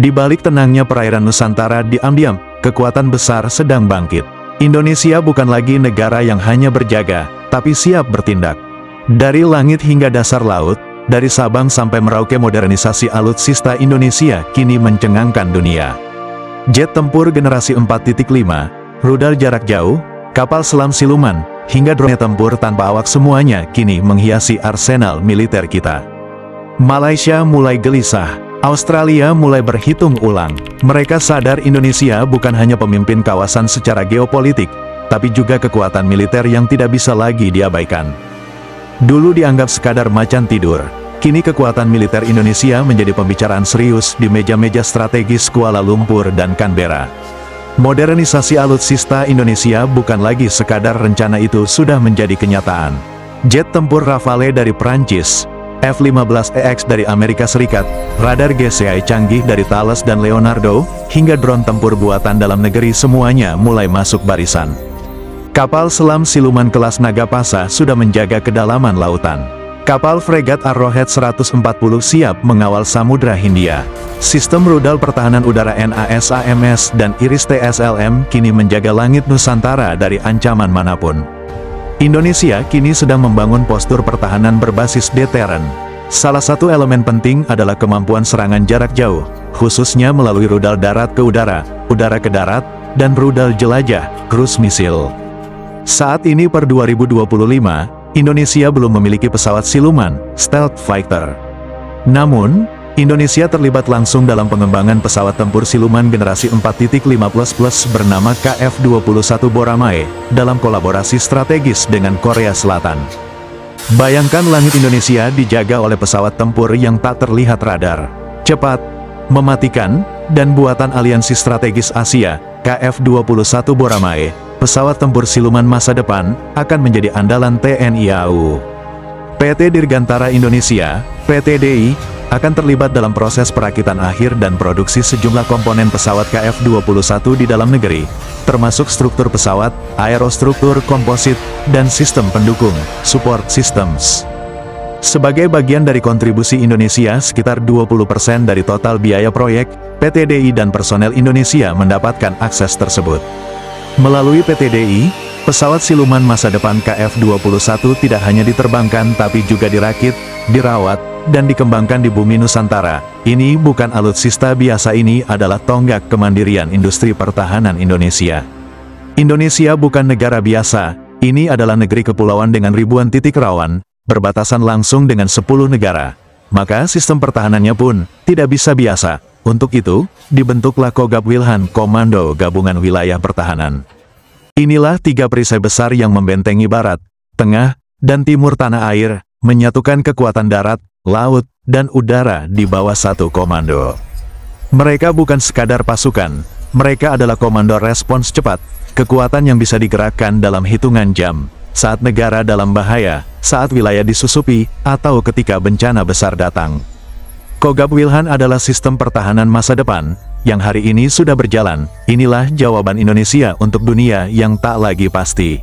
Di balik tenangnya perairan Nusantara diam-diam, kekuatan besar sedang bangkit. Indonesia bukan lagi negara yang hanya berjaga, tapi siap bertindak. Dari langit hingga dasar laut, dari Sabang sampai Merauke, modernisasi alutsista Indonesia kini mencengangkan dunia. Jet tempur generasi 4.5, rudal jarak jauh, kapal selam siluman, hingga drone tempur tanpa awak semuanya kini menghiasi arsenal militer kita. Malaysia mulai gelisah, Australia mulai berhitung ulang. Mereka sadar Indonesia bukan hanya pemimpin kawasan secara geopolitik, tapi juga kekuatan militer yang tidak bisa lagi diabaikan. Dulu dianggap sekadar macan tidur, kini kekuatan militer Indonesia menjadi pembicaraan serius di meja-meja strategis Kuala Lumpur dan Canberra. Modernisasi alutsista Indonesia bukan lagi sekadar rencana, itu sudah menjadi kenyataan. Jet tempur Rafale dari Prancis, F-15EX dari Amerika Serikat, radar GCI canggih dari Thales dan Leonardo, hingga drone tempur buatan dalam negeri semuanya mulai masuk barisan. Kapal selam siluman kelas Nagapasa sudah menjaga kedalaman lautan. Kapal fregat Arrowhead 140 siap mengawal Samudra Hindia. Sistem rudal pertahanan udara NASAMS dan Iris TSLM kini menjaga langit Nusantara dari ancaman manapun. Indonesia kini sedang membangun postur pertahanan berbasis deteren. Salah satu elemen penting adalah kemampuan serangan jarak jauh, khususnya melalui rudal darat ke udara ke darat, dan rudal jelajah, cruise missile. Saat ini per 2025, Indonesia belum memiliki pesawat siluman, stealth fighter. Namun, Indonesia terlibat langsung dalam pengembangan pesawat tempur siluman generasi 4.5+ bernama KF-21 Boramae, dalam kolaborasi strategis dengan Korea Selatan. Bayangkan langit Indonesia dijaga oleh pesawat tempur yang tak terlihat radar, cepat, mematikan, dan buatan aliansi strategis Asia, KF-21 Boramae, pesawat tempur siluman masa depan, akan menjadi andalan TNI AU. PT Dirgantara Indonesia, PT-DI, akan terlibat dalam proses perakitan akhir dan produksi sejumlah komponen pesawat KF-21 di dalam negeri, termasuk struktur pesawat, aerostruktur komposit, dan sistem pendukung, support systems. Sebagai bagian dari kontribusi Indonesia sekitar 20% dari total biaya proyek, PT-DI dan personel Indonesia mendapatkan akses tersebut. Melalui PT-DI, pesawat siluman masa depan KF-21 tidak hanya diterbangkan tapi juga dirakit, dirawat, dan dikembangkan di bumi Nusantara. Ini bukan alutsista biasa, ini adalah tonggak kemandirian industri pertahanan Indonesia. Indonesia bukan negara biasa, ini adalah negeri kepulauan dengan ribuan titik rawan, berbatasan langsung dengan 10 negara. Maka sistem pertahanannya pun tidak bisa biasa. Untuk itu, dibentuklah Kogab Wilhan, Komando Gabungan Wilayah Pertahanan. Inilah 3 perisai besar yang membentengi barat, tengah, dan timur tanah air, menyatukan kekuatan darat, laut, dan udara di bawah satu komando. Mereka bukan sekadar pasukan, mereka adalah komando respons cepat, kekuatan yang bisa digerakkan dalam hitungan jam, saat negara dalam bahaya, saat wilayah disusupi, atau ketika bencana besar datang. Kogab Wilhan adalah sistem pertahanan masa depan, yang hari ini sudah berjalan. Inilah jawaban Indonesia untuk dunia yang tak lagi pasti.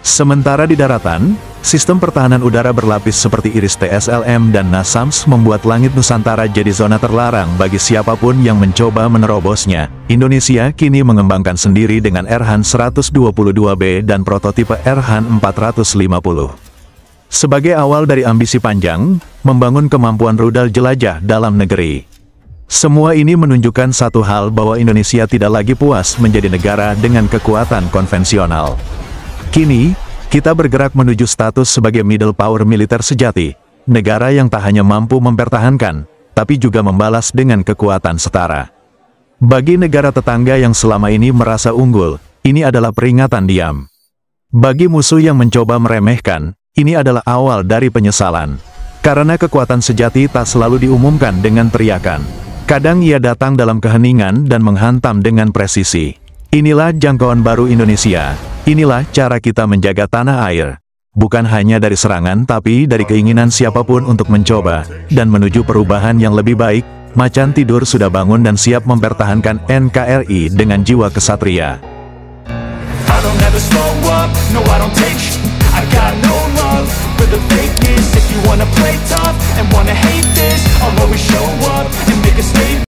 Sementara di daratan, sistem pertahanan udara berlapis seperti Iris TSLM dan NASAMS membuat langit Nusantara jadi zona terlarang bagi siapapun yang mencoba menerobosnya. Indonesia kini mengembangkan sendiri dengan Erhan 122B dan prototipe Erhan 450. Sebagai awal dari ambisi panjang, membangun kemampuan rudal jelajah dalam negeri. Semua ini menunjukkan satu hal, bahwa Indonesia tidak lagi puas menjadi negara dengan kekuatan konvensional. Kini, kita bergerak menuju status sebagai middle power militer sejati, negara yang tak hanya mampu mempertahankan, tapi juga membalas dengan kekuatan setara. Bagi negara tetangga yang selama ini merasa unggul, ini adalah peringatan diam. Bagi musuh yang mencoba meremehkan, ini adalah awal dari penyesalan. Karena kekuatan sejati tak selalu diumumkan dengan teriakan. Kadang ia datang dalam keheningan dan menghantam dengan presisi. Inilah jangkauan baru Indonesia. Inilah cara kita menjaga tanah air. Bukan hanya dari serangan tapi dari keinginan siapapun untuk mencoba, dan menuju perubahan yang lebih baik. Macan tidur sudah bangun dan siap mempertahankan NKRI dengan jiwa kesatria. I got no love for the fakeness. If you wanna play tough and wanna hate